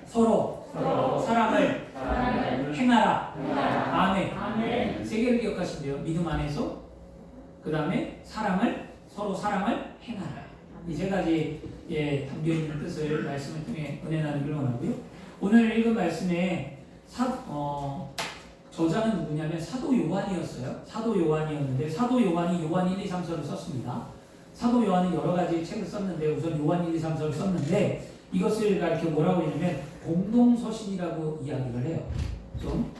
서로 사랑을 행하라. 아멘. 세 개를 기억하시면 돼요. 믿음 안에서, 그 다음에 서로 사랑을 행하라. 이 세 가지 담겨 있는 뜻을 말씀을 통해 은혜 나누기를 원하고요. 오늘 읽은 말씀에 저자는 누구냐면 사도 요한이었어요. 사도 요한이었는데 사도 요한이 요한 1, 2, 3서를 썼습니다. 사도 요한은 여러 가지 책을 썼는데 우선 요한 1, 2, 3서를 썼는데 이것을 이렇게 뭐라고 하냐면 공동서신이라고 이야기를 해요. 좀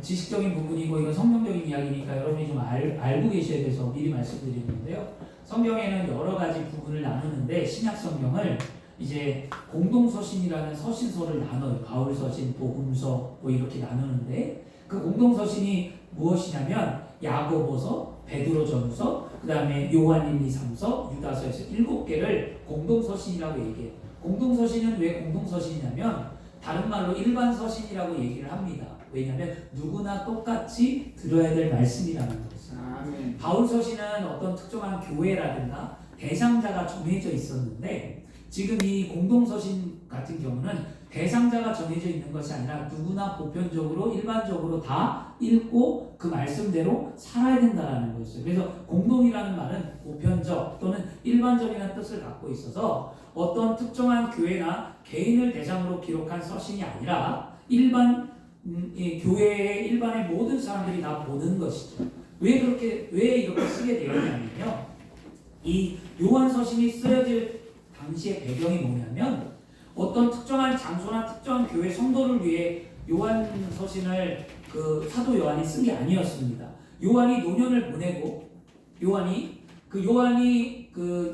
지식적인 부분이고 이건 성경적인 이야기니까 여러분이 좀 알고 계셔야 돼서 미리 말씀드리는데요. 성경에는 여러 가지 부분을 나누는데 신약 성경을 이제 공동서신이라는 서신서를 나눠요. 바울서신, 복음서 뭐 이렇게 나누는데 그 공동서신이 무엇이냐면 야고보서, 베드로전서, 그 다음에 요한 1, 2, 3서, 유다서에서 7개를 공동서신이라고 얘기해요. 공동서신은 왜 공동서신이냐면 다른 말로 일반 서신이라고 얘기를 합니다. 왜냐하면 누구나 똑같이 들어야 될 말씀이라는 거죠. 바울 서신은 어떤 특정한 교회라든가 대상자가 정해져 있었는데 지금 이 공동서신 같은 경우는 대상자가 정해져 있는 것이 아니라 누구나 보편적으로 일반적으로 다 읽고 그 말씀대로 살아야 된다는 것이죠. 그래서 공동이라는 말은 보편적 또는 일반적이라는 뜻을 갖고 있어서 어떤 특정한 교회나 개인을 대상으로 기록한 서신이 아니라 교회의 일반의 모든 사람들이 다 보는 것이죠. 왜 이렇게 쓰게 되었냐면요. 이 요한서신이 쓰여질 당시의 배경이 뭐냐면 어떤 특정한 장소나 특정한 교회 성도를 위해 요한서신을 사도 요한이 쓴 게 아니었습니다. 요한이 노년을 보내고 요한이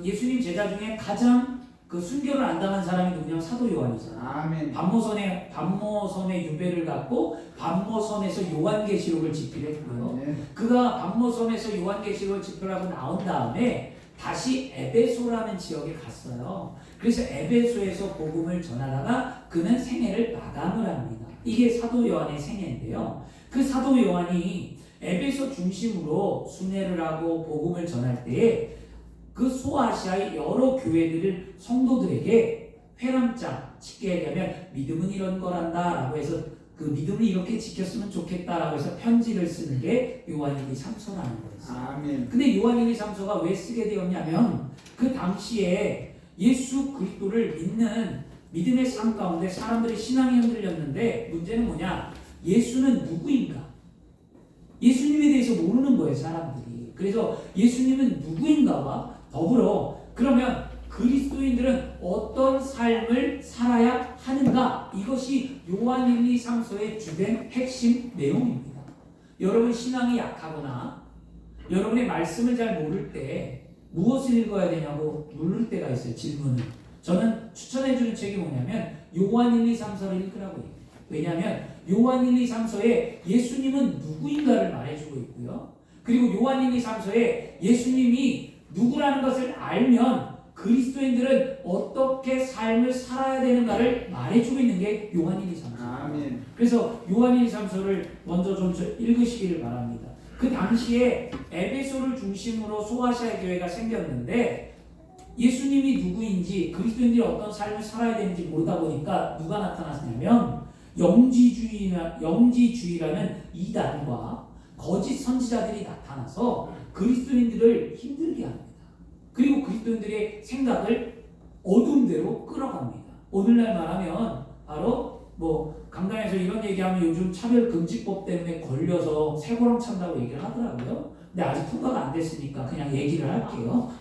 예수님 제자 중에 가장 순교를 안 당한 사람이 누구냐면 사도 요한이잖아요. 아멘. 반모섬에 유배를 갖고 반모섬에서 요한계시록을 집필했고요. 그가 반모섬에서 요한계시록을 집필하고 나온 다음에 다시 에베소라는 지역에 갔어요. 그래서 에베소에서 복음을 전하다가 그는 생애를 마감을 합니다. 이게 사도 요한의 생애인데요. 그 사도 요한이 에베소 중심으로 순회를 하고 복음을 전할 때에 그 소아시아의 여러 교회들을 성도들에게 회람장, 쉽게 얘기하면 믿음은 이런 거란다 라고 해서 그 믿음을 이렇게 지켰으면 좋겠다라고 해서 편지를 쓰는 게 요한 1, 2, 3서라는 거였어요. 아멘. 근데 요한 1, 2, 3서가 왜 쓰게 되었냐면 그 당시에 예수 그리스도를 믿는 믿음의 삶 가운데 사람들의 신앙이 흔들렸는데 문제는 뭐냐? 예수는 누구인가? 예수님에 대해서 모르는 거예요, 사람들이. 그래서 예수님은 누구인가와 더불어 그러면 그리스도인들은 어떤 삶을 살아야 하는가? 이것이 요한 1, 2, 3서의 주된 핵심 내용입니다. 여러분 신앙이 약하거나 여러분의 말씀을 잘 모를 때 무엇을 읽어야 되냐고 물을 때가 있어요. 질문을. 저는 추천해주는 책이 뭐냐면 요한 1, 2, 3서를 읽으라고 해요. 왜냐하면 요한 1, 2, 3서에 예수님은 누구인가를 말해주고 있고요. 그리고 요한 1, 2, 3서에 예수님이 누구라는 것을 알면 그리스도인들은 어떻게 삶을 살아야 되는가를 말해주고 있는 게 요한 1, 2, 3서. 아멘. 그래서 요한 1, 2, 3서를 먼저 좀 읽으시기를 바랍니다. 그 당시에 에베소를 중심으로 소아시아 교회가 생겼는데 예수님이 누구인지 그리스도인들이 어떤 삶을 살아야 되는지 모르다 보니까 누가 나타났냐면 영지주의라는 이단과 거짓 선지자들이 나타나서 그리스도인들을 힘들게 합니다. 그리고 그리스도인들의 생각을 어두운 데로 끌어갑니다. 오늘날 말하면 바로 강당에서 이런 얘기하면 요즘 차별금지법 때문에 걸려서 쇠고랑 찬다고 얘기를 하더라고요. 근데 아직 통과가 안 됐으니까 그냥 얘기를 할게요.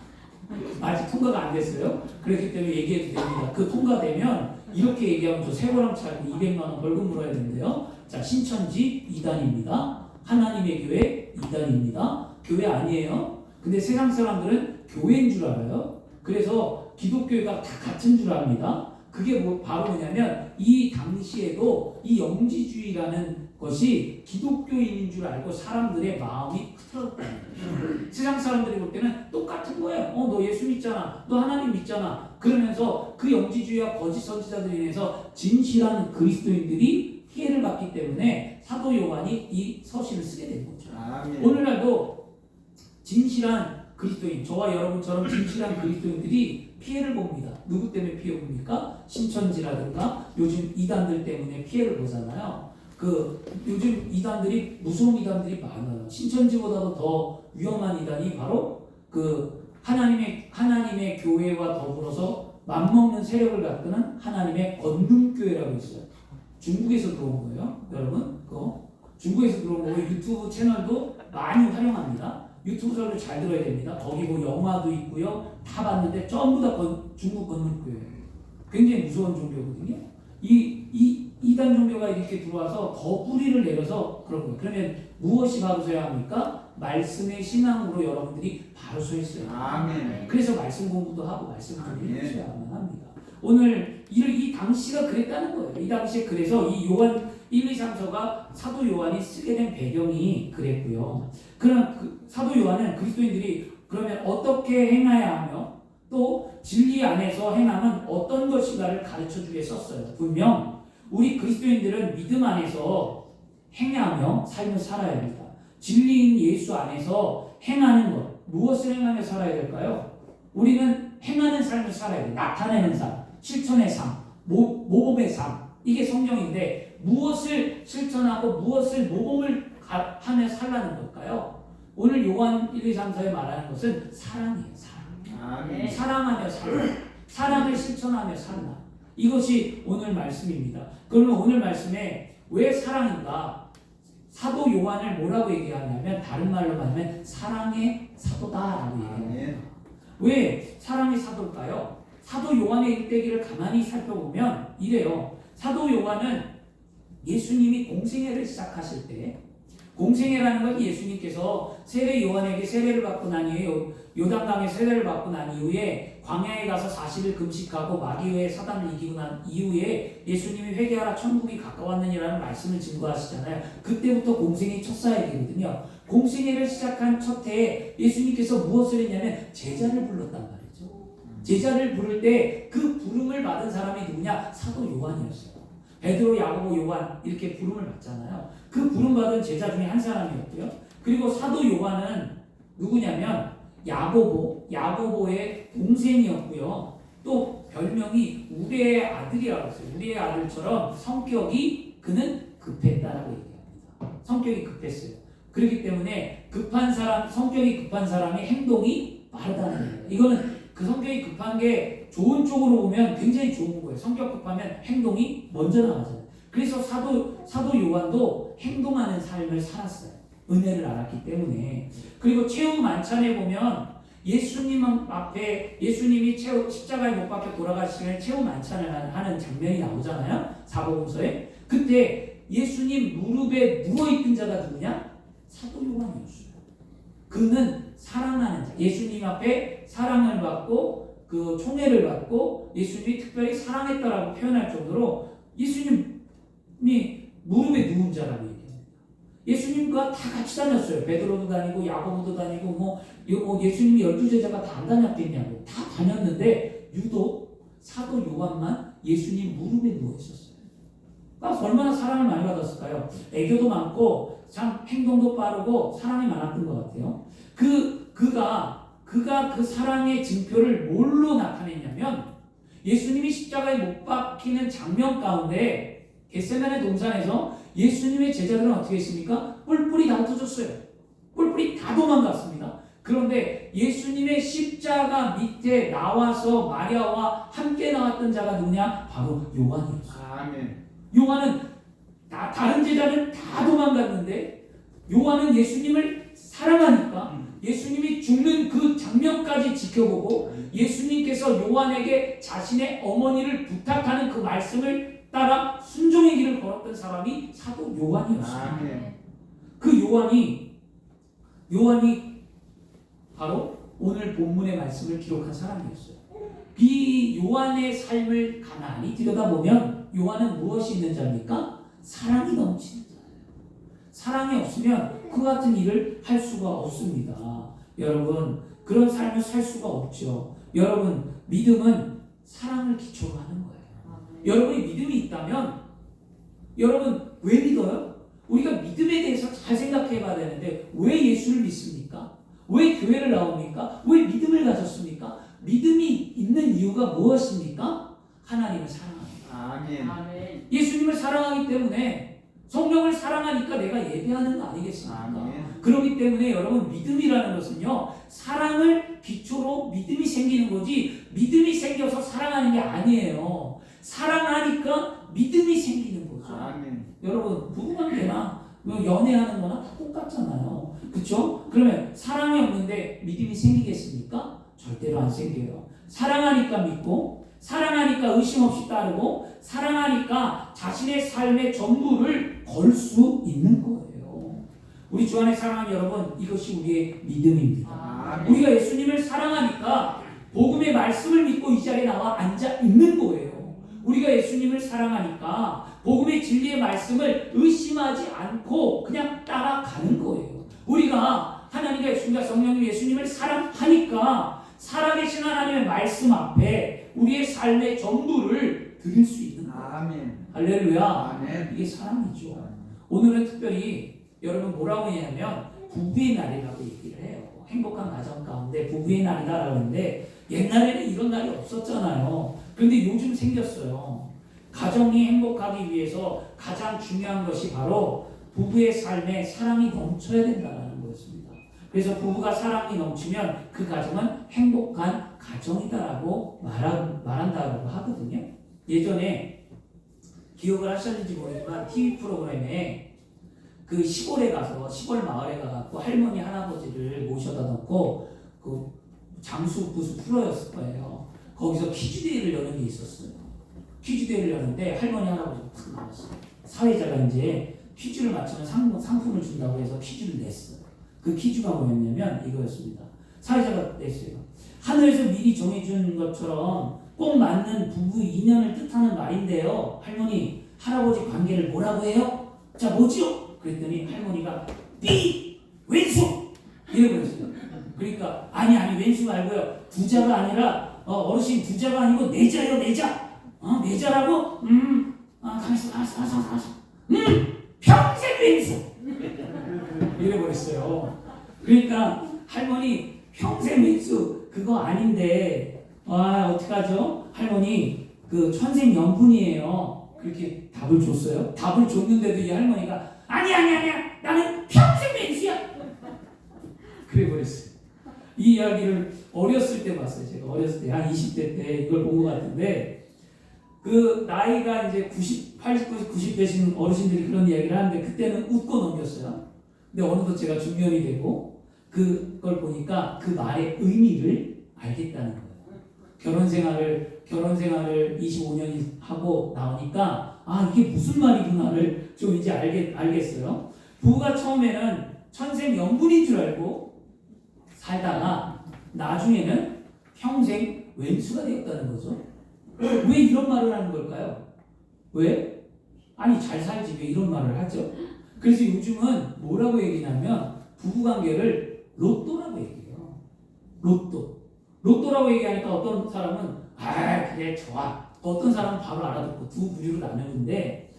아직 통과가 안 됐어요. 그렇기 때문에 얘기해도 됩니다. 그 통과되면 이렇게 얘기하면 저 쇠고랑 차고 200만 원 벌금 물어야 되는데요. 자, 신천지 2단입니다. 하나님의 교회 2단입니다. 교회 아니에요. 근데 세상 사람들은 교회인 줄 알아요. 그래서 기독교가 다 같은 줄 압니다. 그게 바로 뭐냐면 이 당시에도 이 영지주의라는 것이 기독교인인 줄 알고 사람들의 마음이 흐트러졌다는 거예요. 세상 사람들이 볼 때는 똑같은 거예요. 너 예수 믿잖아. 너 하나님 믿잖아. 그러면서 그 영지주의와 거짓 선지자들로 인해서 진실한 그리스도인들이 피해를 받기 때문에 사도 요한이 이 서신을 쓰게 된 거죠. 아멘. 오늘날도 진실한 그리스도인, 저와 여러분처럼 진실한 그리스도인들이 피해를 봅니다. 누구 때문에 피해 봅니까? 신천지라든가 요즘 이단들 때문에 피해를 보잖아요. 요즘 이단들이 무서운 이단들이 많아요. 신천지보다도 더 위험한 이단이 바로 하나님의 교회와 더불어서 맞먹는 세력을 갖고는 하나님의 권능교회라고 있어요. 중국에서 들어온 거예요, 여러분. 중국에서 들어온 거고 유튜브 채널도 많이 활용합니다. 유튜브들도 잘 들어야 됩니다. 거기 뭐 영화도 있고요. 다 봤는데 전부 다 중국 권능교회예요. 굉장히 무서운 종교거든요. 이단 종교가 이렇게 들어와서 더 뿌리를 내려서 그런 거예요. 그러면 무엇이 바로 서야 합니까? 말씀의 신앙으로 여러분들이 바로 서 있어요. 아멘. 그래서 말씀 공부도 하고 말씀 공부를 해줘야만 합니다. 오늘 이 당시가 그랬다는 거예요. 이 당시에 그래서 이 요한 1, 2, 3서가 사도 요한이 쓰게 된 배경이 그랬고요. 그럼 사도 요한은 그리스도인들이 그러면 어떻게 행해야 하며 또 진리 안에서 행함은 어떤 것인가를 가르쳐 주게 썼어요. 분명 우리 그리스도인들은 믿음 안에서 행하며 삶을 살아야 합니다. 진리인 예수 안에서 행하는 것, 무엇을 행하며 살아야 될까요? 우리는 행하는 삶을 살아야 돼요. 나타내는 삶, 실천의 삶, 모범의 삶. 이게 성경인데 무엇을 실천하고 무엇을 모범을 하며 살라는 걸까요? 오늘 요한 1, 2, 3, 4에 말하는 것은 사랑이에요. 사랑. 아멘. 사랑하며 살라. 사랑을 실천하며 살라. 이것이 오늘 말씀입니다. 그러면 오늘 말씀에 왜 사랑인가? 사도 요한을 뭐라고 얘기하냐면 다른 말로 하면 사랑의 사도다라고 얘기합니다. 왜 사랑의 사도일까요? 사도 요한의 일대기를 가만히 살펴보면 이래요. 사도 요한은 예수님이 공생애를 시작하실 때, 공생애라는 건 예수님께서 세례 요한에게 세례를 받고 난 이후에 요단강에 세례를 받고 난 이후에 광야에 가서 40일 금식하고 마귀의 사단을 이기고 난 이후에 예수님이 회개하라 천국이 가까웠느니라는 말씀을 증거하시잖아요. 그때부터 공생애 첫 사역이거든요. 공생애를 시작한 첫 해에 예수님께서 무엇을 했냐면 제자를 불렀단 말이죠. 제자를 부를 때 그 부름을 받은 사람이 누구냐? 사도 요한이었어요. 베드로, 야고보, 요한 이렇게 부름을 받잖아요. 그 부름받은 제자 중에 한 사람이었고요. 그리고 사도 요한은 누구냐면 야고보의 동생이었고요. 또 별명이 우리의 아들이라고 했어요. 우리의 아들처럼 성격이 그는 급했다라고 얘기합니다. 성격이 급했어요. 그렇기 때문에 성격이 급한 사람의 행동이 빠르다는 거예요. 이거는 그 성격이 급한 게 좋은 쪽으로 보면 굉장히 좋은 거예요. 성격 급하면 행동이 먼저 나가잖아요. 그래서 사도 요한도 행동하는 삶을 살았어요. 은혜를 알았기 때문에. 그리고 최후 만찬에 보면 예수님이 십자가에 못 박혀 돌아가시는 최후 만찬을 하는 장면이 나오잖아요. 사복음서에. 그때 예수님 무릎에 누워있던 자가 누구냐? 사도 요한이었어요. 그는 사랑하는 자. 예수님 앞에 사랑을 받고 그 총애를 받고 예수님이 특별히 사랑했다라고 표현할 정도로 예수님이 무릎에 누운 자라고 얘기합니다. 예수님과 다 같이 다녔어요. 베드로도 다니고 야고보도 다니고 예수님이 12제자가 다 안 다녔겠냐고. 다 다녔는데 유독 사도 요한만 예수님 무릎에 누워 있었어요. 그러니까 얼마나 사랑을 많이 받았을까요? 애교도 많고 참 행동도 빠르고 사랑이 많았던 것 같아요. 그가 그 사랑의 증표를 뭘로 나타냈냐면 예수님이 십자가에 못 박히는 장면 가운데 겟세마네 동산에서 예수님의 제자들은 어떻게 했습니까? 뿔뿔이 다 흩어졌어요. 뿔뿔이 다 도망갔습니다. 그런데 예수님의 십자가 밑에 나와서 마리아와 함께 나왔던 자가 누구냐? 바로 요한이었어요. 아멘. 요한은 다른 제자는 다 도망갔는데 요한은 예수님을 사랑하니까 예수님이 죽는 그 장면까지 지켜보고 예수님께서 요한에게 자신의 어머니를 부탁하는 그 말씀을 따라 순종의 길을 걸었던 사람이 사도 요한이었어요. 그 요한이 바로 오늘 본문의 말씀을 기록한 사람이었어요. 이 요한의 삶을 가만히 들여다보면 요한은 무엇이 있는 자입니까? 사랑이 넘치는 자예요. 사랑이 없으면 그 같은 일을 할 수가 없습니다. 여러분, 그런 삶을 살 수가 없죠. 여러분, 믿음은 사랑을 기초로 하는 거예요. 여러분이 믿음이 있다면 여러분 왜 믿어요? 우리가 믿음에 대해서 잘 생각해 봐야 되는데 왜 예수를 믿습니까? 왜 교회를 나옵니까? 왜 믿음을 가졌습니까? 믿음이 있는 있는 이유가 무엇입니까? 하나님을 사랑합니다. 아멘. 아멘. 예수님을 사랑하기 때문에 성령을 사랑하니까 내가 예배하는 거 아니겠습니까? 아멘. 그렇기 때문에 여러분 믿음이라는 것은요 사랑을 기초로 믿음이 생기는 거지 믿음이 생겨서 사랑하는 게 아니에요. 사랑하니까 믿음이 생기는 거죠. 아멘. 여러분 부부관계나 연애하는 거나 다 똑같잖아요. 그렇죠? 그러면 사랑이 없는데 믿음이 생기겠습니까? 절대로 안 생겨요. 사랑하니까 믿고 사랑하니까 의심 없이 따르고 사랑하니까 자신의 삶의 전부를 걸 수 있는 거예요. 우리 주 안에 사랑하는 여러분 이것이 우리의 믿음입니다. 아멘. 우리가 예수님을 사랑하니까 복음의 말씀을 믿고 이 자리에 나와 앉아 있는 거예요. 우리가 예수님을 사랑하니까 복음의 진리의 말씀을 의심하지 않고 그냥 따라가는 거예요. 우리가 하나님과 예수님과 성령님 예수님을 사랑하니까 살아계신 하나님의 말씀 앞에 우리의 삶의 전부를 드릴 수 있는 거예요. 아멘. 할렐루야. 아멘. 이게 사랑이죠. 오늘은 특별히 여러분 뭐라고 하냐면 부부의 날이라고 얘기를 해요. 행복한 가정 가운데 부부의 날이다라고 하는데 옛날에는 이런 날이 없었잖아요. 그런데 요즘 생겼어요. 가정이 행복하기 위해서 가장 중요한 것이 바로 부부의 삶에 사랑이 넘쳐야 된다는 거였습니다. 그래서 부부가 사랑이 넘치면 그 가정은 행복한 가정이다라고 말한다고 하거든요. 예전에 기억을 하셨는지 모르지만 TV 프로그램에 그 시골에 가서 시골 마을에 가갖고 할머니 할아버지를 모셔다 놓고 그 장수 부수 프로였을 거예요. 거기서 퀴즈 대회를 여는 게 있었어요. 퀴즈 대회를 여는데 할머니 할아버지가 탁 나왔어요. 사회자가 이제 퀴즈를 맞추면 상품을 준다고 해서 퀴즈를 냈어요. 그 퀴즈가 뭐였냐면 이거였습니다. 사회자가 냈어요. 하늘에서 미리 정해준 것처럼 꼭 맞는 부부 인연을 뜻하는 말인데요. 할머니 할아버지 관계를 뭐라고 해요? 자 뭐지요? 그랬더니 할머니가 삐 왼수 이래버렸어요. 그러니까 아니 왼수 말고요. 부자가 아니라 어르신 부자가 아니고 내자요 내자. 내자라고? 가만있어 평생 왼수 이래버렸어요. 그러니까 할머니 평생 왼수 그거 아닌데 어떡하죠? 할머니 그 천생연분이에요. 그렇게 답을 줬어요. 답을 줬는데도 이 할머니가 아니야 나는 평생 왼수야 그래 버렸어요. 이 이야기를 어렸을 때 봤어요. 제가 어렸을 때 한 20대 때 이걸 본 것 같은데 그 나이가 이제 90, 80, 90 되신 어르신들이 그런 이야기를 하는데 그때는 웃고 넘겼어요. 근데 어느덧 제가 중년이 되고 그걸 보니까 그 말의 의미를 알겠다는 거예요. 결혼 생활을 25년이 하고 나오니까 이게 무슨 말이구나를 좀 이제 알겠어요. 부부가 처음에는 천생연분인 줄 알고 살다가 나중에는 평생 왼수가 되었다는 거죠. 왜 이런 말을 하는 걸까요? 왜? 아니 잘 살지 왜 이런 말을 하죠? 그래서 요즘은 뭐라고 얘기냐면 부부관계를 로또라고 얘기해요. 로또라고 얘기하니까 어떤 사람은 그래 좋아. 어떤 사람은 바로 알아듣고 두 부류로 나누는데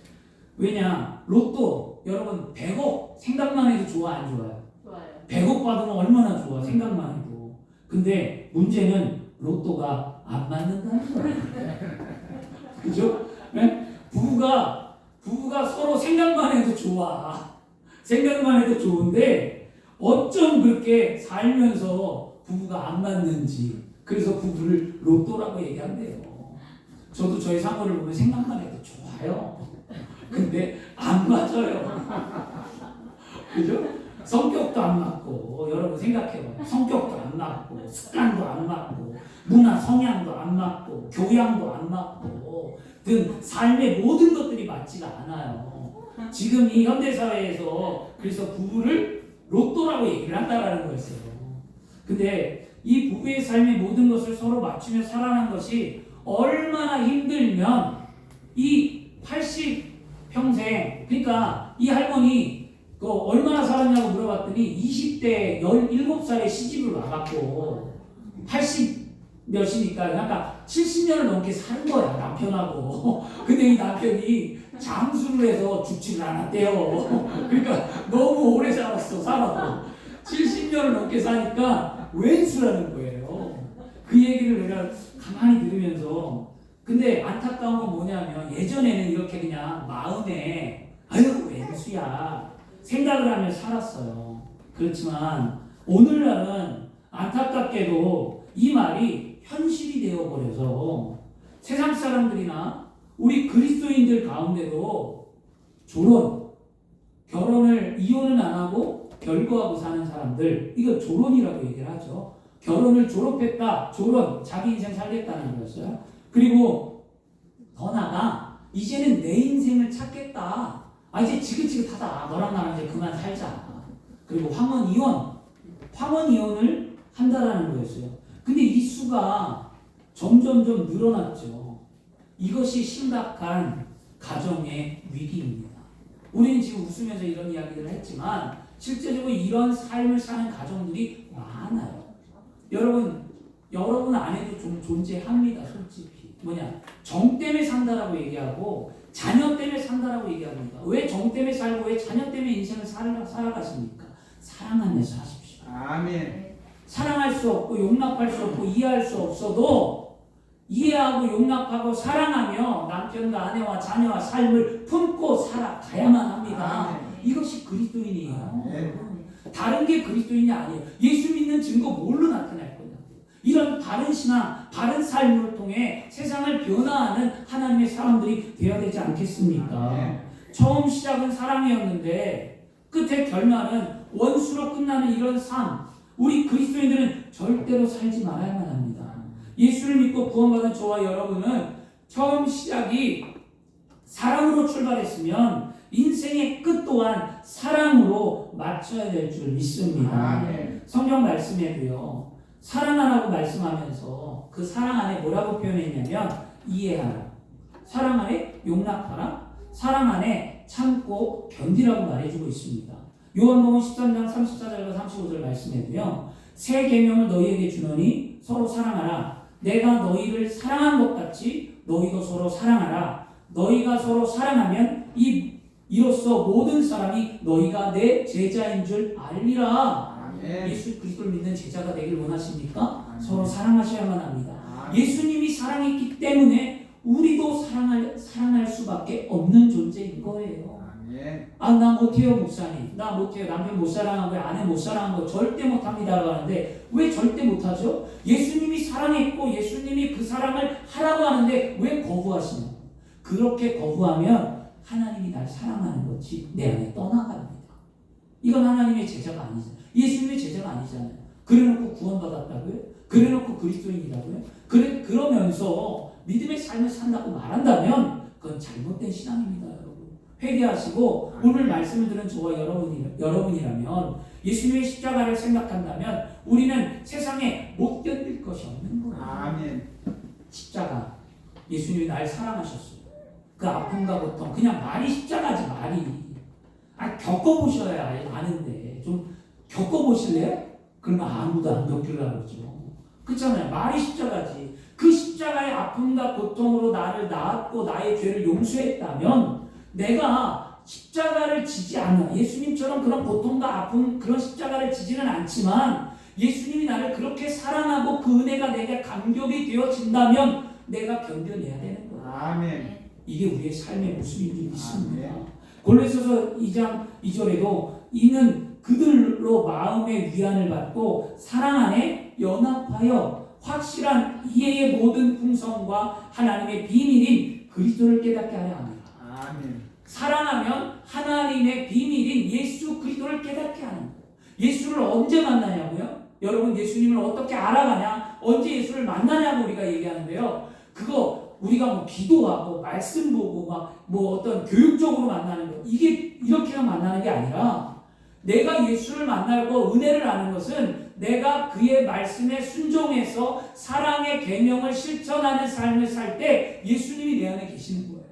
왜냐 로또 여러분 100억 생각만 해도 좋아 안 좋아요? 좋아요. 100억 받으면 얼마나 좋아 생각만 해도. 근데 문제는 로또가 안 맞는다는 거예요. 그죠? 네? 부부가 서로 생각만 해도 좋아. 생각만 해도 좋은데 어쩜 그렇게 살면서 부부가 안 맞는지. 그래서 부부를 로또라고 얘기한대요. 저도 저희 사모를 보면 생각만 해도 좋아요. 근데 안 맞아요. 그죠? 성격도 안 맞고 여러분 생각해봐요. 성격도 안 맞고 습관도 안 맞고 문화 성향도 안 맞고 교양도 안 맞고 등 삶의 모든 것들이 맞지가 않아요. 지금 이 현대사회에서 그래서 부부를 로또라고 얘기를 한다라는 거였어요. 근데 이 부부의 삶의 모든 것을 서로 맞추며 살아가는 것이 얼마나 힘들면 이 80평생 그러니까 이 할머니 얼마나 살았냐고 물어봤더니 20대 17살에 시집을 와갖고 80 몇이니까 그러니까 70년을 넘게 산 거야 남편하고. 근데 이 남편이 장수를 해서 죽지를 않았대요. 그러니까 너무 오래 살아도 70년을 넘게 사니까 왼수라는 거예요. 그 얘기를 내가 가만히 들으면서 근데 안타까운 건 뭐냐면 예전에는 이렇게 그냥 마음에 아유 웬수야 생각을 하며 살았어요. 그렇지만 오늘날은 안타깝게도 이 말이 현실이 되어버려서 세상 사람들이나 우리 그리스도인들 가운데도 결혼을 이혼은 안 하고 별거하고 사는 사람들, 이거 조론이라고 얘기를 하죠. 결혼을 졸업했다, 자기 인생 살겠다는 거였어요. 그리고 더 나아가 이제는 내 인생을 찾겠다. 이제 지긋지긋하다. 너랑 나랑 이제 그만 살자. 그리고 황혼 이혼을 한다라는 거였어요. 근데 이 수가 점점점 늘어났죠. 이것이 심각한 가정의 위기입니다. 우리는 지금 웃으면서 이런 이야기를 했지만 실제적으로 이런 삶을 사는 가정들이 많아요. 여러분 안에도 좀 존재합니다. 솔직히 정 때문에 산다라고 얘기하고 자녀 때문에 산다라고 얘기합니다. 왜 정 때문에 살고 왜 자녀 때문에 인생을 살아가십니까? 사랑하면서 하십시오. 아멘. 사랑할 수 없고 용납할 수 없고 이해할 수 없어도 이해하고 용납하고 사랑하며 남편과 아내와 자녀와 삶을 품고 살아가야만 합니다. 아멘. 이것이 그리스도인이에요. 아멘. 다른 게 그리스도인이 아니에요. 예수 믿는 증거 뭘로 나타날 거냐고. 이런 바른 신앙, 바른 삶을 통해 세상을 변화하는 하나님의 사람들이 되어야 되지 않겠습니까? 아멘. 처음 시작은 사랑이었는데 끝의 결말은 원수로 끝나는 이런 삶, 우리 그리스도인들은 절대로 살지 말아야만 합니다. 예수를 믿고 구원받은 저와 여러분은 처음 시작이 사랑으로 출발했으면 인생의 끝 또한 사랑으로 맞춰야 될 줄 믿습니다. 아멘. 성경 말씀에도요, 사랑하라고 말씀하면서 그 사랑 안에 뭐라고 표현했냐면 이해하라, 사랑 안에 용납하라, 사랑 안에 참고 견디라고 말해주고 있습니다. 요한복음 13장 34절과 35절 말씀에도요, 새 계명을 너희에게 주노니 서로 사랑하라. 내가 너희를 사랑한 것 같이 너희도 서로 사랑하라. 너희가 서로 사랑하면 이로써 모든 사람이 너희가 내 제자인 줄 알리라. 아멘. 예수 그리스도를 믿는 제자가 되길 원하십니까? 아멘. 서로 사랑하셔야만 합니다. 아멘. 예수님이 사랑했기 때문에 우리도 사랑할 수밖에 없는 존재인 거예요. 아멘. 나 못해요 목사님, 나 못해요, 남편 못 사랑하고 아내 못 사랑하고 절대 못합니다라고 하는데 왜 절대 못하죠? 예수님이 사랑했고 예수님이 그 사랑을 하라고 하는데 왜 거부하시냐? 그렇게 거부하면 하나님이 날 사랑하는 것이 내 안에 떠나갑니다. 이건 하나님의 제자가 아니잖아요. 예수님의 제자가 아니잖아요. 그래놓고 구원받았다고요? 그래놓고 그리스도인이라고요? 그러면서 믿음의 삶을 산다고 말한다면 그건 잘못된 신앙입니다, 여러분. 회개하시고 오늘 말씀을 들은 저와 여러분이라면 예수님의 십자가를 생각한다면 우리는 세상에 못 견딜 것이 없는 거예요. 아멘. 십자가, 예수님이 날 사랑하셨어요. 그 아픔과 고통, 그냥 말이 십자가지 말이. 겪어보셔야 아는데 좀 겪어보실래요? 그러면 아무도 안 겪으려고 그러죠. 그렇잖아요. 말이 십자가지. 그 십자가의 아픔과 고통으로 나를 낳았고 나의 죄를 용서했다면 내가 십자가를 지지 않아. 예수님처럼 그런 고통과 아픔, 그런 십자가를 지지는 않지만 예수님이 나를 그렇게 사랑하고 그 은혜가 내게 감격이 되어진다면 내가 견뎌내야 되는 거예요. 아멘. 이게 우리의 삶의 모습인 줄 믿습니다. 아멘. 골로새서 2장 2절에도 이는 그들로 마음의 위안을 받고 사랑 안에 연합하여 확실한 이해의 모든 풍성과 하나님의 비밀인 그리스도를 깨닫게 하려 합니다. 아멘. 사랑하면 하나님의 비밀인 예수 그리스도를 깨닫게 하는 거예요. 예수를 언제 만나냐고요? 여러분 예수님을 어떻게 알아가냐? 언제 예수를 만나냐고 우리가 얘기하는데요. 그거 우리가 기도하고 말씀 보고 어떤 교육적으로 만나는 거, 이게 이렇게만 만나는 게 아니라 내가 예수를 만나고 은혜를 아는 것은 내가 그의 말씀에 순종해서 사랑의 계명을 실천하는 삶을 살 때 예수님이 내 안에 계시는 거예요.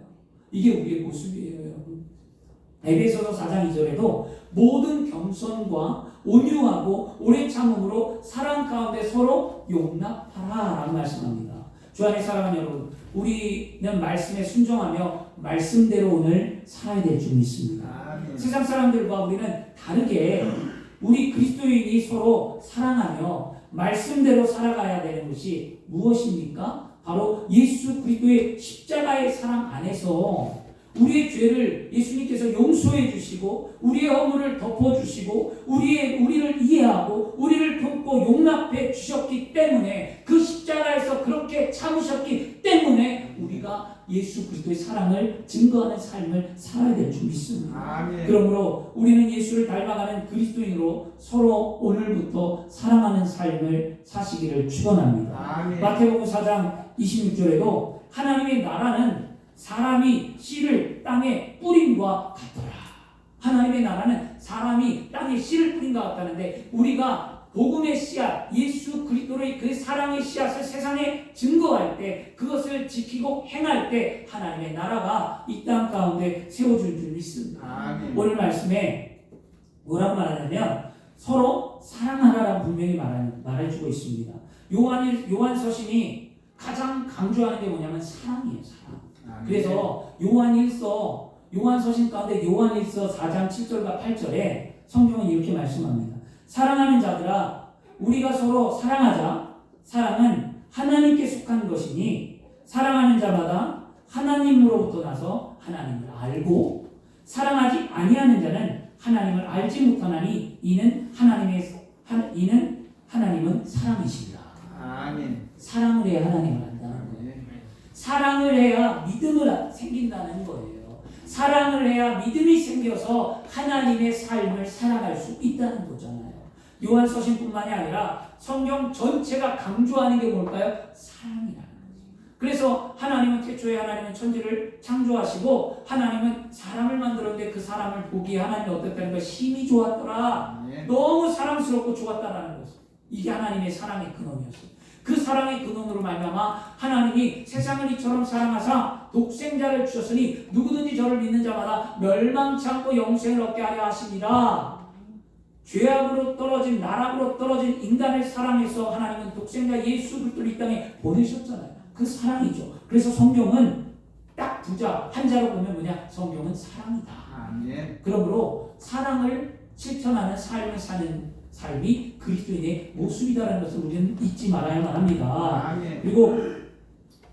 이게 우리의 모습이에요, 여러분. 에베소서 4장 2절에도 모든 겸손과 온유하고 오래 참음으로 사랑 가운데 서로 용납하라 라고 말씀합니다. 주 안에 사랑하는 여러분, 우리는 말씀에 순종하며 말씀대로 오늘 살아야 될 줄 믿습니다. 아멘. 세상 사람들과 우리는 다르게 우리 그리스도인이 서로 사랑하며 말씀대로 살아가야 되는 것이 무엇입니까? 바로 예수 그리스도의 십자가의 사랑 안에서 우리의 죄를 예수님께서 용서해 주시고 우리의 허물을 덮어 주시고 우리를 이해하고 우리를 품고 용납해 주셨기 때문에 그 십자가에서 그렇게 참으셨기 때문에 우리가 예수 그리스도의 사랑을 증거하는 삶을 살아야 될 줄 믿습니다. 아멘. 그러므로 우리는 예수를 닮아가는 그리스도인으로 서로 오늘부터 사랑하는 삶을 사시기를 축원합니다. 아멘. 마태복음 4장 26절에도 하나님의 나라는 사람이 씨를 땅에 뿌림과 같더라. 하나님의 나라는 사람이 땅에 씨를 뿌린 것 같다는데 우리가 복음의 씨앗, 예수 그리스도의 그 사랑의 씨앗을 세상에 증거할 때 그것을 지키고 행할 때 하나님의 나라가 이 땅 가운데 세워질 줄 믿습니다. 아멘. 오늘 말씀에 뭐라고 말하냐면 서로 사랑하라라고 분명히 말해주고 있습니다. 요한서신이 가장 강조하는 게 뭐냐면 사랑이에요. 사랑. 그래서 요한서신 가운데 요한일서 4장 7절과 8절에 성경은 이렇게 말씀합니다. 사랑하는 자들아 우리가 서로 사랑하자. 사랑은 하나님께 속한 것이니 사랑하는 자마다 하나님으로부터 나서 하나님을 알고 사랑하지 아니하는 자는 하나님을 알지 못하나니 이는 하나님은 사랑이시라. 아멘. 사랑을 해야 하나님을 안다는 거예요. 사랑을 해야 믿음을 생긴다는 거예요. 사랑을 해야 믿음이 생겨서 하나님의 삶을 살아갈 수 있다는 거잖아요. 요한서신뿐만이 아니라 성경 전체가 강조하는 게 뭘까요? 사랑이라는 거죠. 그래서 하나님은 태초에 하나님은 천지를 창조하시고 하나님은 사람을 만들었는데 그 사람을 보기에 하나님이 어땠다는 거예요? 심히 좋았더라. 너무 사랑스럽고 좋았다라는 거죠. 이게 하나님의 사랑의 근원이었어요. 그 사랑의 근원으로 말미암아 하나님이 세상을 이처럼 사랑하사 독생자를 주셨으니 누구든지 저를 믿는 자마다 멸망치 않고 영생을 얻게 하려 하심이라. 죄악으로 떨어진 나락으로 떨어진 인간을 사랑해서 하나님은 독생자 예수 그리스도를 이 땅에 보내셨잖아요. 그 사랑이죠. 그래서 성경은 딱 부자 한자로 보면 뭐냐? 성경은 사랑이다. 아멘. 그러므로 사랑을 실천하는 삶을 사는 삶이 그리스도인의 모습이다라는 것을 우리는 잊지 말아야만 합니다. 아멘. 그리고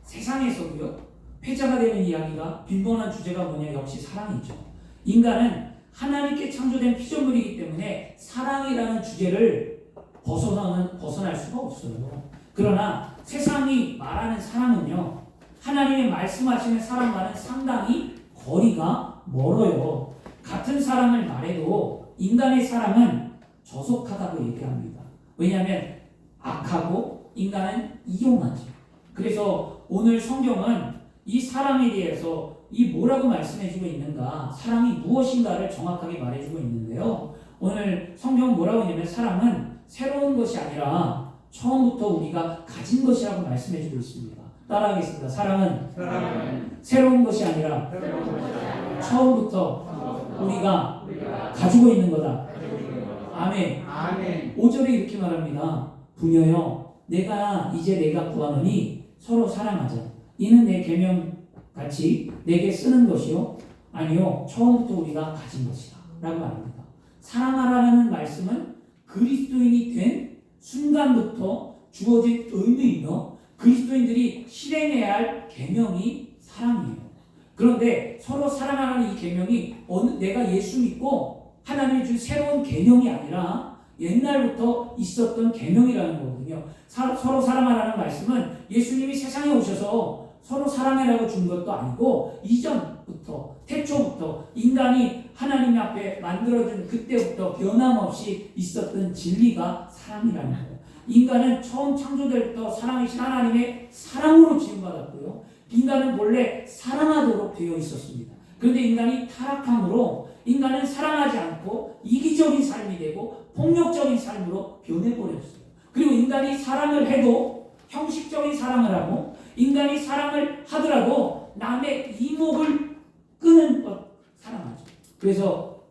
세상에서도요 회자가 되는 이야기가 빈번한 주제가 뭐냐? 역시 사랑이죠. 인간은 하나님께 창조된 피조물이기 때문에 사랑이라는 주제를 벗어날 수가 없어요. 그러나 세상이 말하는 사랑은요 하나님의 말씀하시는 사랑과는 상당히 거리가 멀어요. 같은 사랑을 말해도 인간의 사랑은 저속하다고 얘기합니다. 왜냐하면 악하고 인간은 이용하죠. 그래서 오늘 성경은 이 사랑에 대해서 이 뭐라고 말씀해주고 있는가, 사랑이 무엇인가를 정확하게 말해주고 있는데요. 오늘 성경은 뭐라고 했냐면 사랑은 새로운 것이 아니라 처음부터 우리가 가진 것이라고 말씀해주고 있습니다. 따라하겠습니다. 사랑은 새로운 것이 아니라 처음부터 우리가 가지고 있는 거다. 아멘. 아멘. 5절에 이렇게 말합니다. 부녀여, 이제 내가 구하노니 서로 사랑하자. 이는 내 계명 같이 내게 쓰는 것이요 아니요 처음부터 우리가 가진 것이다 라고 말합니다. 사랑하라는 말씀은 그리스도인이 된 순간부터 주어진 의미이며 그리스도인들이 실행해야 할 계명이 사랑이에요. 그런데 서로 사랑하라는 이 계명이 내가 예수 믿고 하나님이 준 새로운 계명이 아니라 옛날부터 있었던 계명이라는 거거든요. 서로 사랑하라는 말씀은 예수님이 세상에 오셔서 서로 사랑해라고 준 것도 아니고 이전부터 태초부터 인간이 하나님 앞에 만들어준 그때부터 변함없이 있었던 진리가 사랑이라는 거예요. 인간은 처음 창조될 때부터 사랑이신 하나님의 사랑으로 지음받았고요. 인간은 본래 사랑하도록 되어 있었습니다. 그런데 인간이 타락함으로 인간은 사랑하지 않고 이기적인 삶이 되고 폭력적인 삶으로 변해버렸어요. 그리고 인간이 사랑을 해도 형식적인 사랑을 하고 인간이 사랑을 하더라도 남의 이목을 끄는 것 사랑하죠. 그래서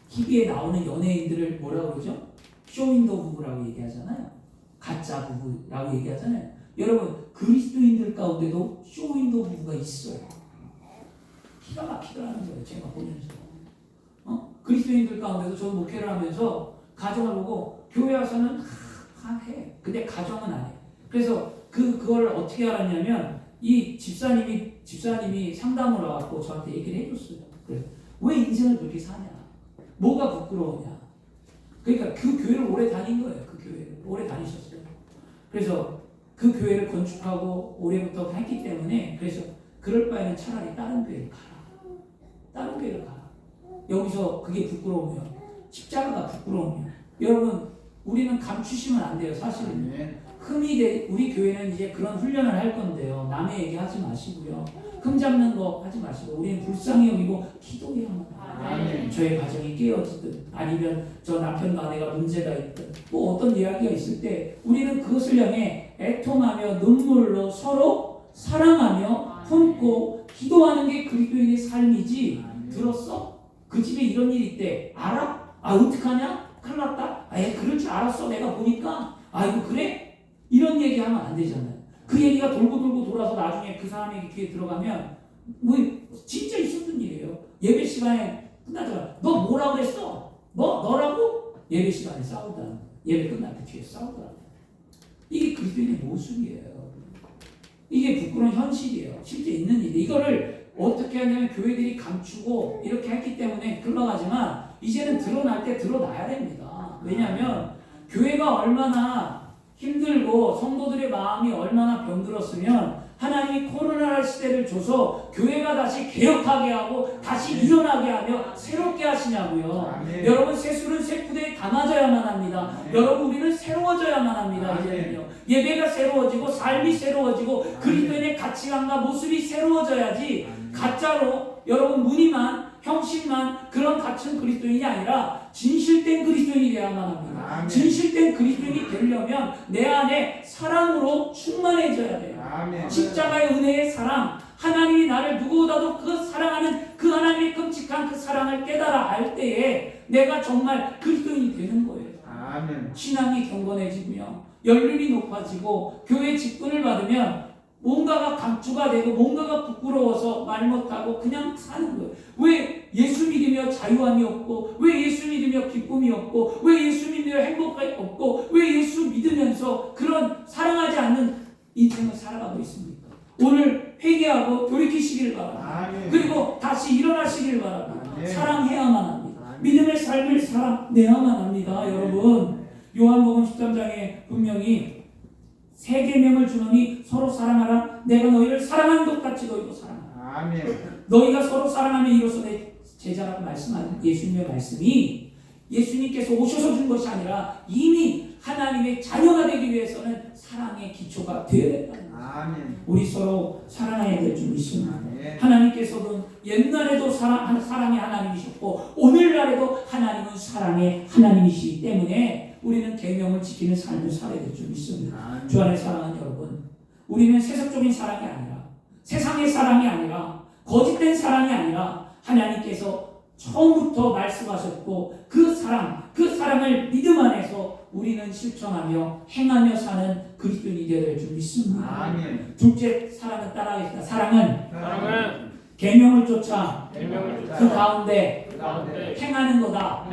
TV에 나오는 연예인들을 뭐라고 그러죠? 쇼윈도 부부라고 얘기하잖아요. 가짜 부부라고 얘기하잖아요. 여러분 그리스도인들 가운데도 쇼윈도 부부가 있어요. 기가 막히더라는 거예요. 제가 보면서 그리스도인들 가운데도 저는 목회를 하면서 가정을 보고 교회 와서는 해. 근데 가정은 안 해. 그래서 그걸 어떻게 알았냐면 이 집사님이 상담을 와갖고 저한테 얘기를 해줬어요. 그래. 왜 인생을 그렇게 사냐? 뭐가 부끄러우냐? 그러니까 그 교회를 오래 다닌 거예요. 그 교회를 오래 다니셨어요. 그래서 그 교회를 건축하고 올해부터 했기 때문에 그래서 그럴 바에는 차라리 다른 교회를 가라. 다른 교회를 가라. 여기서 그게 부끄러우면 십자가가 부끄러우면 여러분 우리는 감추시면 안 돼요. 사실은 우리 교회는 이제 그런 훈련을 할 건데요. 남의 얘기 하지 마시고요. 흠 잡는 거 하지 마시고 우리는 불쌍히 여기고 기도해야만 합니다. 저의 가정이 깨어지든 아니면 저 남편과 아내가 문제가 있든 뭐 어떤 이야기가 있을 때 우리는 그것을 향해 애통하며 눈물로 서로 사랑하며 품고 기도하는 게 그리스도인의 삶이지. 들었어? 그 집에 이런 일이 있대. 알아? 아 어떡하냐? 큰일 났다. 아예 그럴 줄 알았어. 내가 보니까. 아 이거 그래? 이런 얘기하면 안 되잖아요. 그 얘기가 돌고 돌아서 나중에 그 사람에게 귀에 들어가면 뭐 진짜 있었던 일이에요. 예배 시간에 끝나자마자 너 뭐라고 그랬어? 너라고? 예배 시간에 싸우다. 예배 끝날 때 뒤에 싸우더라. 이게 그리스도인의 모습이에요. 이게 부끄러운 현실이에요. 실제 있는 일이. 이거를 어떻게 하냐면 교회들이 감추고 이렇게 했기 때문에 흘러가지만 이제는 드러날 때 드러나야 됩니다. 왜냐하면 교회가 얼마나 힘들고 성도들의 마음이 얼마나 병들었으면 하나님이 코로나 시대를 줘서 교회가 다시 개혁하게 하고 다시 일어나게 하며 새롭게 하시냐고요. 여러분 새술은 새푸대에 담아져야만 합니다. 여러분 우리는 새로워져야만 합니다. 이제는요. 예배가 새로워지고 삶이 새로워지고 그리스도인의 가치관과 모습이 새로워져야지 가짜로 여러분 무늬만 형식만 그런 갇힌 그리스도인이 아니라 진실된 그리스도인이 되어야만 합니다. 진실된 그리스도인이 되려면 내 안에 사랑으로 충만해져야 돼요. 십자가의 은혜의 사랑, 하나님이 나를 누구보다도 그 사랑하는 그 하나님의 끔찍한 그 사랑을 깨달아 알 때에 내가 정말 그리스도인이 되는 거예요. 신앙이 경건해지고요. 연륜이 높아지고 교회 직분을 받으면 뭔가가 감추가 되고 뭔가가 부끄러워서 말 못하고 그냥 사는 거예요. 왜 예수 믿으며 자유함이 없고 왜 예수 믿으며 기쁨이 없고 왜 예수 믿으며 행복함이 없고 왜 예수 믿으면서 그런 사랑하지 않는 인생을 살아가고 있습니까? 오늘 회개하고 돌이키시기를 바랍니다. 그리고 다시 일어나시기를 바랍니다. 사랑해야만 합니다. 믿음의 삶을 살아내야만 합니다. 여러분 요한복음 13장에 분명히 세 계명을 주노니 서로 사랑하라. 내가 너희를 사랑한 것 같이 너희도 사랑하라. 너희가 서로 사랑하면 이로써 내 제자라고 말씀하는 예수님의 말씀이 예수님께서 오셔서 준 것이 아니라 이미 하나님의 자녀가 되기 위해서는 사랑의 기초가 되어야 된다는 거예요. 우리 서로 사랑해야 될 줄 믿습니다. 하나님께서는 옛날에도 사랑의 하나님이셨고 오늘날에도 하나님은 사랑의 하나님이시기 때문에 우리는 계명을 지키는 삶을 살아야 될 줄 믿습니다. 주 안의 사랑은 여러분 우리는 세속적인 사랑이 아니라 세상의 사랑이 아니라 거짓된 사랑이 아니라 하나님께서 처음부터 말씀하셨고 그 사랑을 믿음 안에서 우리는 실천하며 행하며 사는 그리스도인이 되어야 될 줄 믿습니다. 둘째 사랑은 따라하겠습니다. 사랑은 계명을 쫓아 그 가운데 행하는 거다.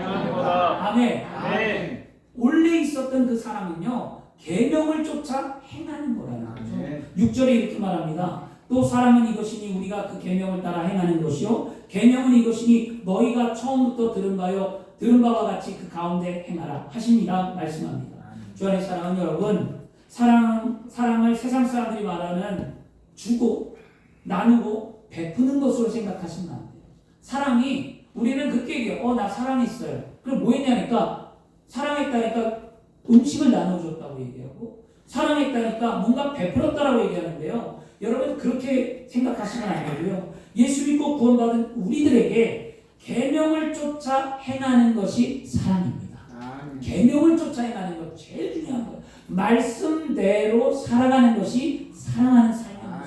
아멘. 원래 있었던 그 사랑은요 계명을 쫓아 행하는 거라는 거죠. 6절에 이렇게 말합니다. 또 사랑은 이것이니 우리가 그 계명을 따라 행하는 것이요 계명은 이것이니 너희가 처음부터 들은 바와 같이 그 가운데 행하라 하십니다. 말씀합니다. 주 안의 사랑은 여러분 사랑을 세상 사람들이 말하는 주고 나누고 베푸는 것으로 생각하시면 안 돼요. 사랑이 우리는 그렇게 얘기해요. 나 사랑했어요. 그럼 뭐 했냐니까 사랑했다니까 음식을 나눠줬다고 얘기하고 사랑했다니까 뭔가 베풀었다라고 얘기하는데요. 여러분 그렇게 생각하시면 안 되고요. 예수 믿고 구원받은 우리들에게 계명을 쫓아 행하는 것이 사랑입니다. 계명을 쫓아 행하는 것 제일 중요한 거예요. 말씀대로 살아가는 것이 사랑하는 삶입니다.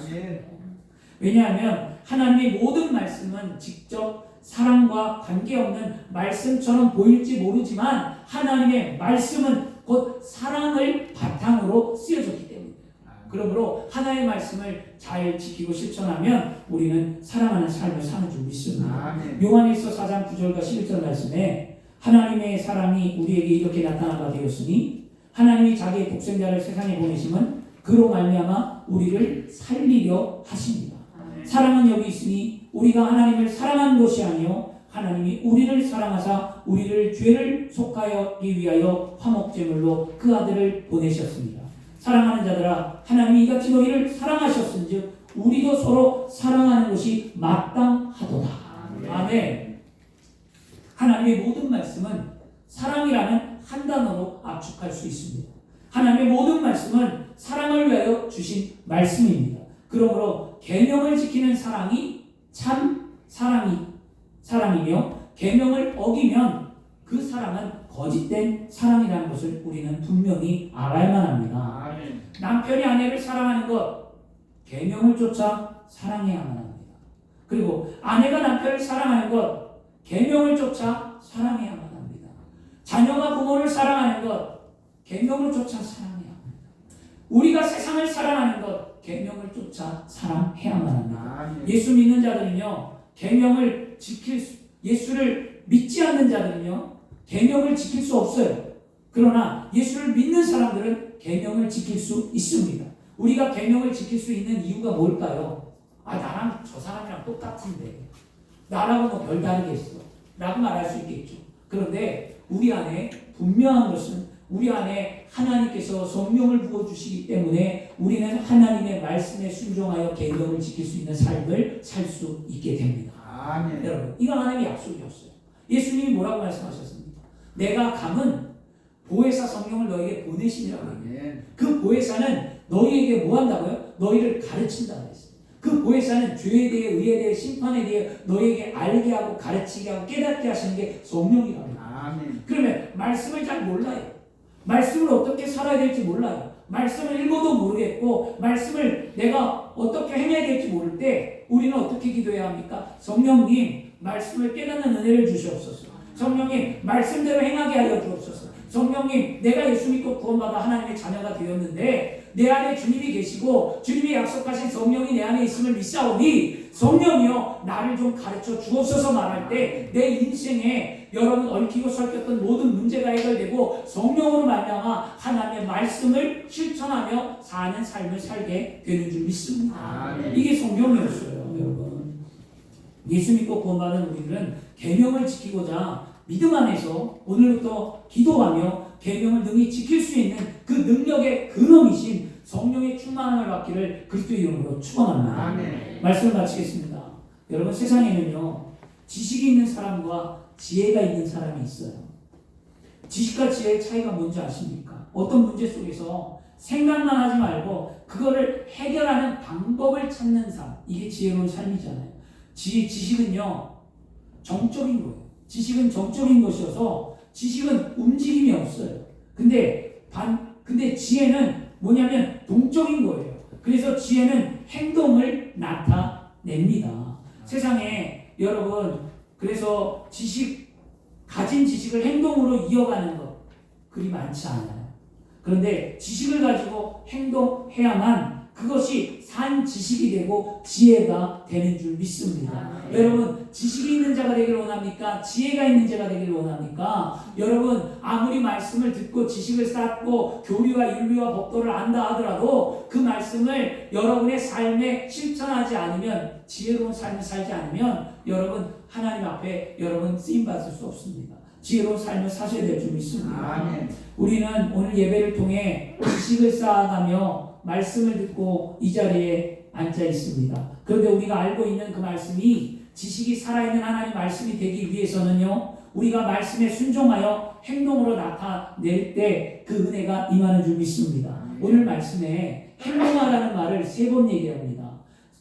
왜냐하면 하나님의 모든 말씀은 직접 사랑과 관계없는 말씀처럼 보일지 모르지만 하나님의 말씀은 곧 사랑을 바탕으로 쓰여졌기 때문입니다. 그러므로 하나님의 말씀을 잘 지키고 실천하면 우리는 사랑하는 삶을 사는 줄 믿습니다. 요한일서 4장 9절과 11절 말씀에 하나님의 사랑이 우리에게 이렇게 나타난 바 되었으니 하나님이 자기의 독생자를 세상에 보내심은 그로 말미암아 우리를 살리려 하십니다. 사랑은 여기 있으니 우리가 하나님을 사랑한 것이 아니요 하나님이 우리를 사랑하사 우리를 죄를 속하기 위하여 화목제물로 그 아들을 보내셨습니다. 사랑하는 자들아, 하나님이 이같이 너희를 사랑하셨은즉 우리도 서로 사랑하는 것이 마땅하도다. 아멘. 하나님의 모든 말씀은 사랑이라는 한 단어로 압축할 수 있습니다. 하나님의 모든 말씀은 사랑을 위하여 주신 말씀입니다. 그러므로 계명을 지키는 사랑이 참 사랑이며 계명을 어기면 그 사랑은 거짓된 사랑이라는 것을 우리는 분명히 알아야만 합니다. 아멘. 남편이 아내를 사랑하는 것, 계명을 쫓아 사랑해야만 합니다. 그리고 아내가 남편을 사랑하는 것, 계명을 쫓아 사랑해야만 합니다. 자녀가 부모를 사랑하는 것, 계명을 쫓아 사랑해야 합니다. 우리가 세상을 사랑하는 것, 계명을 쫓아 사랑해야만 합니다. 예수 믿는 자들은요, 계명을 예수를 믿지 않는 자들은요, 계명을 지킬 수 없어요. 그러나 예수를 믿는 사람들은 계명을 지킬 수 있습니다. 우리가 계명을 지킬 수 있는 이유가 뭘까요? 나랑 저 사람이랑 똑같은데 나라고 뭐 별다르겠어 라고 말할 수 있겠죠. 그런데 우리 안에 분명한 것은 우리 안에 하나님께서 성령을 부어주시기 때문에 우리는 하나님의 말씀에 순종하여 계명을 지킬 수 있는 삶을 살 수 있게 됩니다. 아멘. 여러분, 이건 하나님의 약속이었어요. 예수님이 뭐라고 말씀하셨습니까? 내가 감은 보혜사 성령을 너에게 보내시니라고 합니다. 그 보혜사는 너희에게 뭐 한다고요? 너희를 가르친다고 했어요. 그 보혜사는 죄에 대해, 의에 대해, 심판에 대해 너희에게 알게 하고 가르치게 하고 깨닫게 하시는 게 성령이라고 합니다. 아멘. 그러면 말씀을 잘 몰라요. 말씀을 어떻게 살아야 될지 몰라요. 말씀을 읽어도 모르겠고 말씀을 내가 어떻게 행해야 될지 모를 때 우리는 어떻게 기도해야 합니까? 성령님, 말씀을 깨닫는 은혜를 주시옵소서. 성령님, 말씀대로 행하게 하여 주옵소서. 성령님, 내가 예수 믿고 구원받아 하나님의 자녀가 되었는데 내 안에 주님이 계시고 주님이 약속하신 성령이 내 안에 있음을 믿사오니 성령이여 나를 좀 가르쳐 주옵소서 말할 때 내 인생에 여러분 얽히고 설켰던 모든 문제가 해결되고 성령으로 말미암아 하나님의 말씀을 실천하며 사는 삶을 살게 되는 줄 믿습니다. 이게 성령이었어요. 여러분, 예수 믿고 구원받은 우리들은 계명을 지키고자 믿음 안에서 오늘부터 기도하며 계명을 능히 지킬 수 있는 그 능력의 근원이신 성령의 충만함을 받기를 그리스도의 이름으로 축원합니다. 아멘. 말씀을 마치겠습니다. 여러분, 세상에는요 지식이 있는 사람과 지혜가 있는 사람이 있어요. 지식과 지혜의 차이가 뭔지 아십니까? 어떤 문제 속에서 생각만 하지 말고 그거를 해결하는 방법을 찾는 삶, 이게 지혜로운 삶이잖아요. 지식은요 정적인 거예요. 지식은 정적인 것이어서 지식은 움직임이 없어요. 근데 지혜는 뭐냐면 동적인 거예요. 그래서 지혜는 행동을 나타냅니다. 세상에 여러분, 그래서 가진 지식을 행동으로 이어가는 것 그리 많지 않아요. 그런데 지식을 가지고 행동해야만 그것이 산 지식이 되고 지혜가 되는 줄 믿습니다. 여러분, 지식이 있는 자가 되기를 원합니까? 지혜가 있는 자가 되기를 원합니까? 여러분, 아무리 말씀을 듣고 지식을 쌓고 교리와 윤리와 법도를 안다 하더라도 그 말씀을 여러분의 삶에 실천하지 않으면, 지혜로운 삶을 살지 않으면 여러분 하나님 앞에 여러분 쓰임받을 수 없습니다. 지혜로운 삶을 사셔야 될 줄 믿습니다. 아멘. 우리는 오늘 예배를 통해 지식을 쌓아가며 말씀을 듣고 이 자리에 앉아 있습니다. 그런데 우리가 알고 있는 그 말씀이 지식이 살아있는 하나님 말씀이 되기 위해서는요, 우리가 말씀에 순종하여 행동으로 나타낼 때 그 은혜가 임하는 줄 믿습니다. 오늘 말씀에 행동하라는 말을 3번 얘기합니다.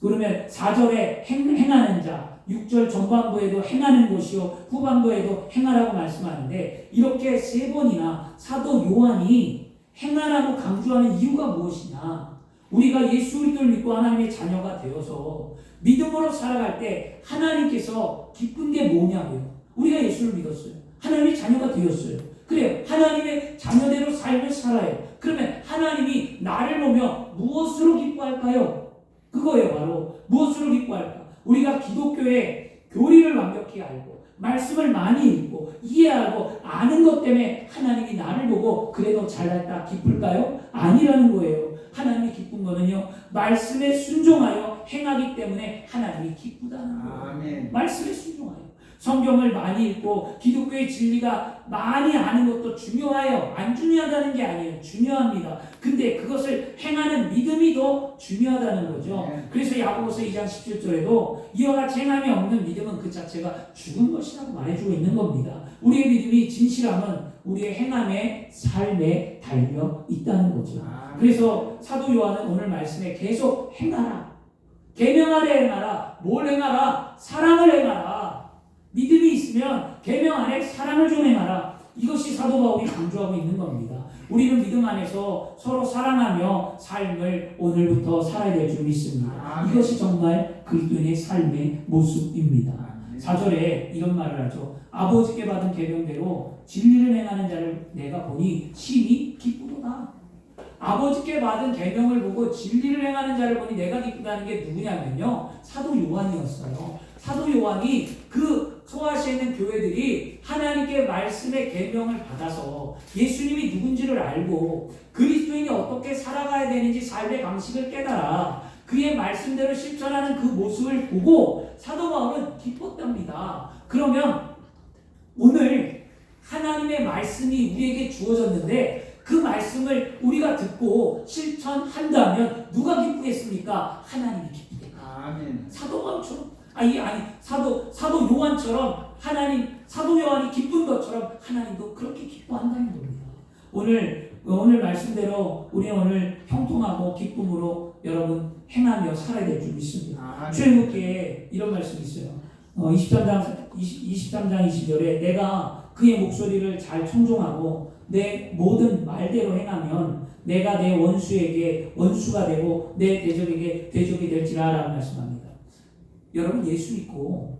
그러면 4절에 행하는 자, 6절 전반부에도 행하는 것이요 후반부에도 행하라고 말씀하는데, 이렇게 3번이나 사도 요한이 행하라고 강조하는 이유가 무엇이냐? 우리가 예수 그리스도를 믿고 하나님의 자녀가 되어서 믿음으로 살아갈 때 하나님께서 기쁜 게 뭐냐고요? 우리가 예수를 믿었어요. 하나님의 자녀가 되었어요. 그래요. 하나님의 자녀대로 삶을 살아요. 그러면 하나님이 나를 보며 무엇으로 기뻐할까요? 그거예요. 바로 무엇으로 기뻐할까? 우리가 기독교의 교리를 완벽히 알고 말씀을 많이 읽고 이해하고 아는 것 때문에 하나님이 나를 보고 그래도 잘났다 기쁠까요? 아니라는 거예요. 하나님이 기쁜 거는요, 말씀에 순종하여 행하기 때문에 하나님이 기쁘다는 거예요. 말씀에 순종하여. 성경을 많이 읽고 기독교의 진리가 많이 아는 것도 중요해요. 안 중요하다는 게 아니에요. 중요합니다. 근데 그것을 행하는 믿음이 더 중요하다는 거죠. 그래서 야고보서 2장 17절에도 이와 같이 행함이 없는 믿음은 그 자체가 죽은 것이라고 말해주고 있는 겁니다. 우리의 믿음이 진실함은 우리의 행함의 삶에 달려 있다는 거죠. 그래서 사도 요한은 오늘 말씀에 계속 행하라, 계명 아래 행하라, 뭘 행하라? 사랑을 행하라. 믿음이 있으면 계명 안에 사랑을 좀 행하라. 이것이 사도 바울이 강조하고 있는 겁니다. 우리는 믿음 안에서 서로 사랑하며 삶을 오늘부터 살아야 될 줄 믿습니다. 이것이 정말 그리스도인의 삶의 모습입니다. 4절에 이런 말을 하죠. 아버지께 받은 계명대로 진리를 행하는 자를 내가 보니 심히 기쁘도다. 아버지께 받은 계명을 보고 진리를 행하는 자를 보니 내가 기쁘다는 게 누구냐면요, 사도 요한이었어요. 사도 요한이 그 소아시아에 있는 교회들이 하나님께 말씀의 계명을 받아서 예수님이 누군지를 알고 그리스도인이 어떻게 살아가야 되는지 삶의 방식을 깨달아 그의 말씀대로 실천하는 그 모습을 보고 사도 바울은 기뻤답니다. 그러면 오늘 하나님의 말씀이 우리에게 주어졌는데 그 말씀을 우리가 듣고 실천한다면 누가 기쁘겠습니까? 하나님이 기쁘겠다. 아멘. 사도 바울처럼 사도 요한처럼 사도 요한이 기쁜 것처럼 하나님도 그렇게 기뻐한다는 겁니다. 오늘 말씀대로 우리 오늘 형통하고 기쁨으로 여러분 행하며 살아야 될 줄 믿습니다. 출애굽기에 이런 말씀이 있어요. 23장 20절에 내가 그의 목소리를 잘 청종하고 내 모든 말대로 행하면 내가 내 원수에게 원수가 되고 내 대적에게 대적이 될지라 라고 말씀합니다. 여러분 예수 믿고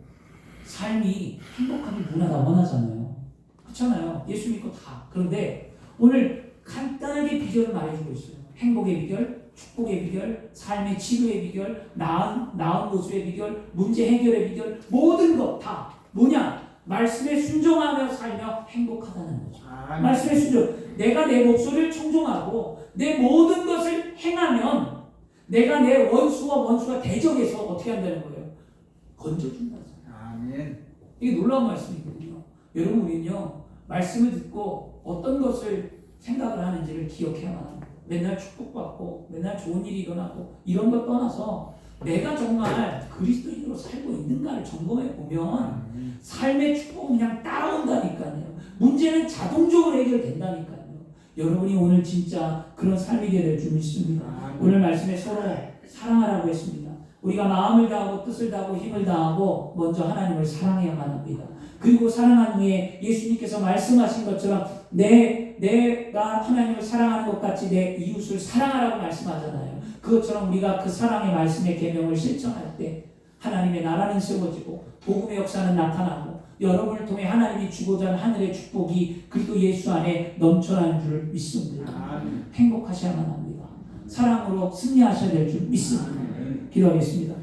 삶이 행복하게 누구나 다 원하잖아요. 그렇잖아요. 예수 믿고 다. 그런데 오늘 간단하게 비결을 말해주고 있어요. 행복의 비결, 축복의 비결, 삶의 치료의 비결, 나은 모습의 비결, 문제 해결의 비결, 모든 것 다 뭐냐? 말씀에 순종하며 살며 행복하다는 거죠. 말씀에 순종. 내가 내 목소리를 청종하고 내 모든 것을 행하면 내가 내 원수가 대적해서 어떻게 한다는 거예요? 건져준다. 아멘. 이게 놀라운 말씀이거든요. 여러분 우리는요 말씀을 듣고 어떤 것을 생각을 하는지를 기억해야만 합니다. 맨날 축복받고 맨날 좋은 일이 일어나고 이런 걸 떠나서 내가 정말 그리스도인으로 살고 있는가를 점검해 보면 삶의 축복은 그냥 따라온다니까요. 문제는 자동적으로 해결된다니까요. 여러분이 오늘 진짜 그런 삶이게 될 줄 믿습니다. 오늘 말씀에 서로 사랑하라고 했습니다. 우리가 마음을 다하고 뜻을 다하고 힘을 다하고 먼저 하나님을 사랑해야만 합니다. 그리고 사랑한 후에 예수님께서 말씀하신 것처럼 내가 하나님을 사랑하는 것 같이 내 이웃을 사랑하라고 말씀하잖아요. 그것처럼 우리가 그 사랑의 말씀의 계명을 실천할 때 하나님의 나라는 세워지고 복음의 역사는 나타나고 여러분을 통해 하나님이 주고자 하는 하늘의 축복이 그리고 예수 안에 넘쳐나는 줄 믿습니다. 행복하셔야만 합니다. 사랑으로 승리하셔야 될 줄 믿습니다. 기도하겠습니다.